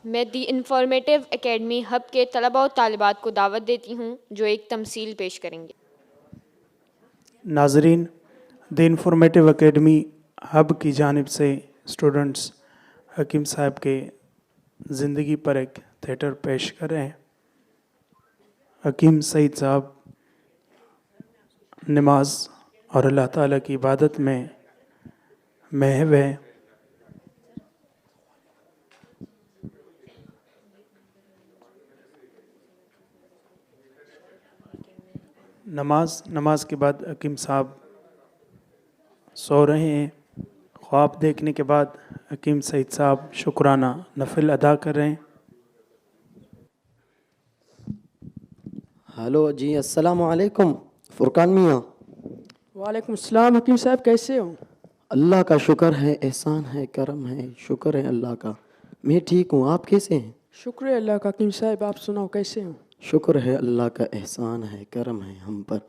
मैं दी informative academy hub के तलबा और तालिबात को दावत देती हूँ जो एक तमसील पेश करेंगे। नाजरीन, द इंफॉर्मेटिव एकेडमी हब की जानिब से स्टूडेंट्स हकीम साहब के ज़िंदगी पर एक थिएटर पेश कर रहे हैं। हकीम सईद साहब नमाज और अल्लाह ताला की इबादत में महव है। नमाज के बाद हकीम साहब सो रहे हैं। ख्वाब देखने के बाद हकीम सईद साहब शुक्राना नफिल अदा कर रहे हैं। हेलो जी, अस्सलाम वालेकुम फुरकान मियाँ। वालेकुम अस्सलाम हकीम साहब, कैसे हो? अल्लाह का शुक्र है, एहसान है, करम है, शुक्र है अल्लाह का। मैं ठीक हूँ, आप कैसे हैं? शुक्र है अल्लाह का। हकीम साहब आप सुनाओ कैसे हो? शुक्र है अल्लाह का, एहसान है, करम है हम पर।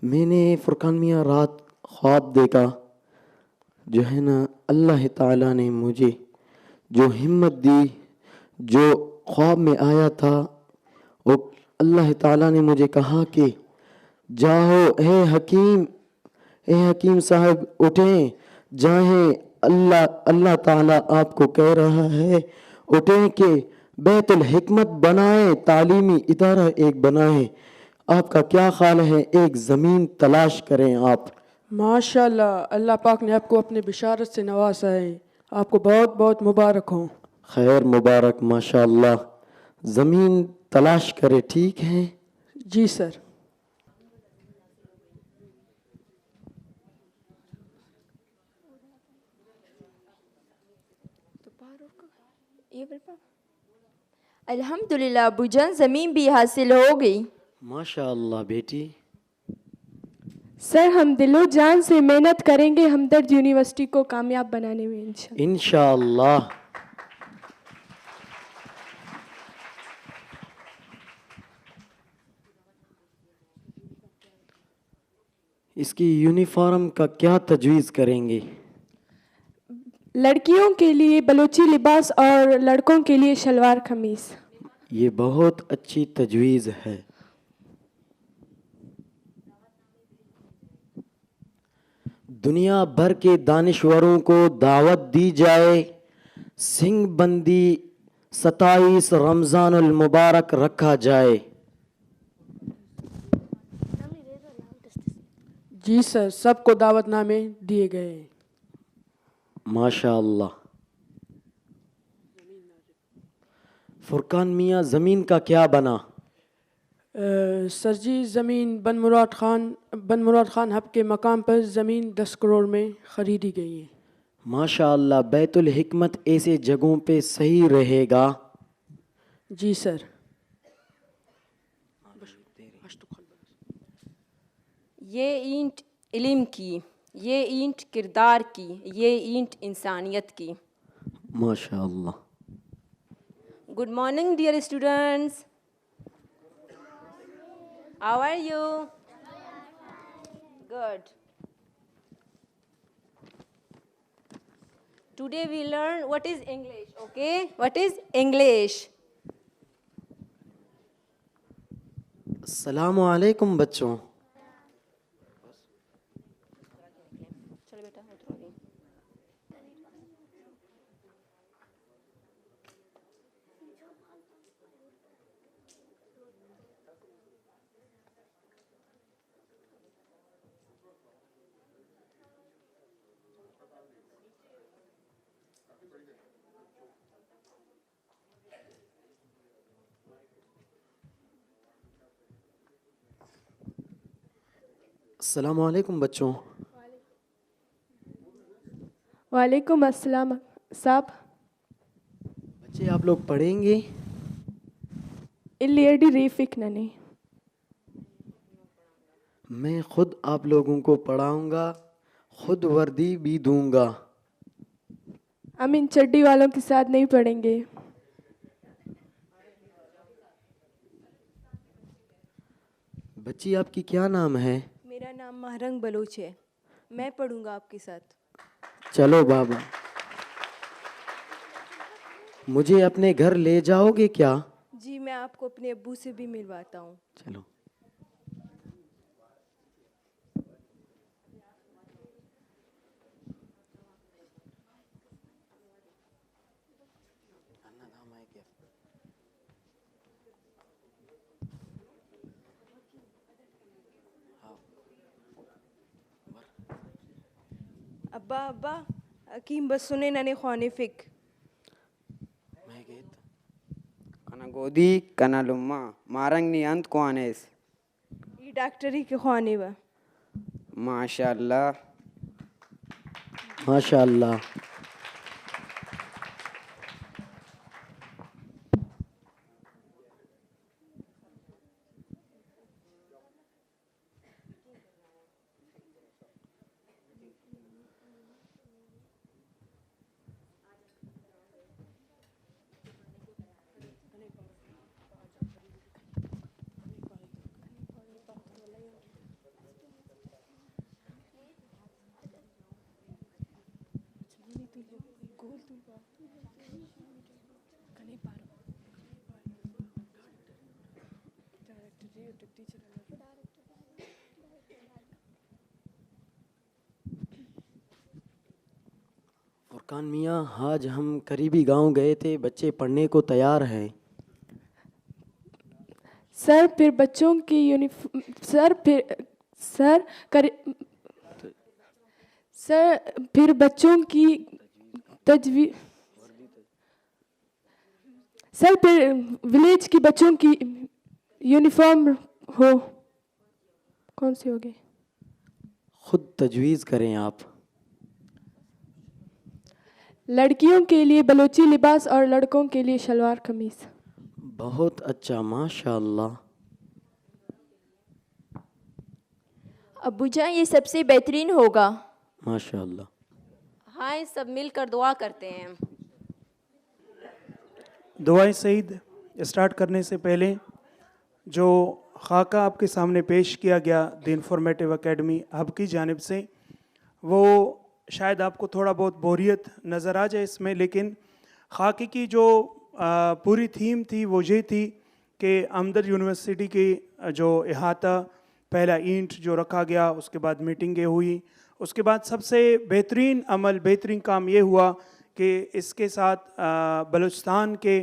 मैंने फुरकान मियाँ रात ख्वाब देखा, जो है ना अल्लाह ताला ने मुझे जो हिम्मत दी, जो ख्वाब में आया था, वो अल्लाह ताला ने मुझे कहा कि जाओ ए हकीम साहब उठें, जाएं, अल्लाह ताला आपको कह रहा है उठें कि बैतुल हिकमत बनाएं, तालीमी इदारा एक बनाएं। आपका क्या ख्याल है, एक ज़मीन तलाश करें आप। माशाल्लाह, अल्लाह पाक ने आपको अपने बिशारत से नवाजा है, आपको बहुत बहुत मुबारक हो। खैर मुबारक, माशाल्लाह। ज़मीन तलाश करे, ठीक है? जी सर। अल्हम्दुलिल्लाह अबूजान, ज़मीन भी हासिल हो गई। माशाल्लाह बेटी। सर हम दिलो जान से मेहनत करेंगे हमदर्द यूनिवर्सिटी को कामयाब बनाने में इंशाल्लाह। इंशाअल्लाह। इसकी यूनिफॉर्म का क्या तजवीज़ करेंगे? लड़कियों के लिए बलोची लिबास और लड़कों के लिए शलवार कमीज। ये बहुत अच्छी तजवीज़ है। दुनिया भर के दानिश्वरों को दावत दी जाए, सिंह बंदी 27 रमज़ानुल मुबारक रखा जाए। जी सर, सबको दावतनामे दिए गए। माशाअल्लाह। फुरकान मियाँ, ज़मीन का क्या बना? सर जी, ज़मीन बन मुराद खान हब के मकाम पर ज़मीन 10 करोड़ में ख़रीदी गई है। माशाअल्लाह, बैतुल हिकमत ऐसे जगहों पे सही रहेगा। जी सर। ये ईंट इल्म की, ये ईंट किरदार की, ये ईंट इंसानियत की। माशाअल्लाह। Good morning dear students, how are you? Good. Today we learn what is English, okay? What is English? अस्सलामु अलैकुम बच्चों। चलो बेटा उतरो। अस्सलामु अलैकुम बच्चों। वालेकुम अस्सलाम साहब। बच्चे आप लोग पढ़ेंगे? इल्लियडी रीफिक नने। मैं खुद आप लोगों को पढ़ाऊंगा, खुद वर्दी भी दूंगा। हम इन चड्डी वालों के साथ नहीं पढ़ेंगे। बच्ची आपकी क्या नाम है? मेरा नाम महरंग बलोच है, मैं पढ़ूंगा आपके साथ। चलो बाबा। मुझे अपने घर ले जाओगे क्या? जी मैं आपको अपने अब्बू से भी मिलवाता हूँ। चलो। अब्बा अब्बा हकीम बस सुने नने ख्वाने फिक kana godi kana lumma marang ni ant kwanes ये डॉक्टरी के ख्वाने व mashallah माशाअल्लाह। फुरकान मियाँ, आज हम करीबी गांव गए थे, बच्चे पढ़ने को तैयार हैं। सर फिर बच्चों की यूनिफॉर्म सर फिर बच्चों की तजवीज़ सर फिर विलेज की बच्चों की यूनिफॉर्म हो कौन सी होगी? खुद तजवीज़ करें आप। लड़कियों के लिए बलोची लिबास और लड़कों के लिए शलवार कमीज। बहुत अच्छा, माशाअल्लाह। अब्बूजान ये सबसे बेहतरीन होगा। माशाअल्लाह। हाँ सब मिलकर दुआ करते हैं। दुआए सईद स्टार्ट करने से पहले जो खाका आपके सामने पेश किया गया द इंफॉर्मेटिव एकेडमी हब की जानिब से, वो शायद आपको थोड़ा बहुत बोरियत नज़र आ जाए इसमें, लेकिन खाके की जो पूरी थीम थी वो ये थी कि अमदर यूनिवर्सिटी की जो इहाता पहला ईंट जो रखा गया, उसके बाद मीटिंगें हुई, उसके बाद सबसे बेहतरीन अमल बेहतरीन काम ये हुआ कि इसके साथ बलूचिस्तान के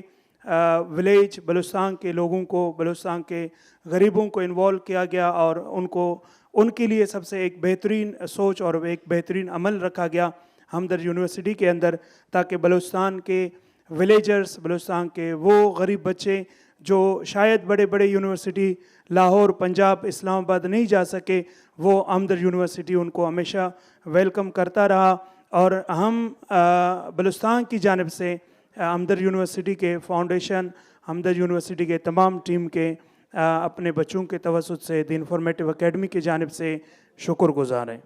विलेज, बलूचिस्तान के लोगों को, बलूचिस्तान के गरीबों को इन्वॉल्व किया गया और उनको उनके लिए सबसे एक बेहतरीन सोच और एक बेहतरीन अमल रखा गया हमदर्द यूनिवर्सिटी के अंदर, ताकि बलूचिस्तान के विलेजर्स, बलूचिस्तान के वो गरीब बच्चे जो शायद बड़े बड़े यूनिवर्सिटी लाहौर, पंजाब, इस्लामाबाद नहीं जा सके, वो हमदर्द यूनिवर्सिटी उनको हमेशा वेलकम करता रहा। और हम बलूचिस्तान की जानिब से हमदर्द यूनिवर्सिटी के फाउंडेशन, हमदर्द यूनिवर्सिटी के तमाम टीम के अपने बच्चों के तवसुत से द इंफॉर्मेटिव एकेडमी की जानिब से शुक्रगुज़ार हैं।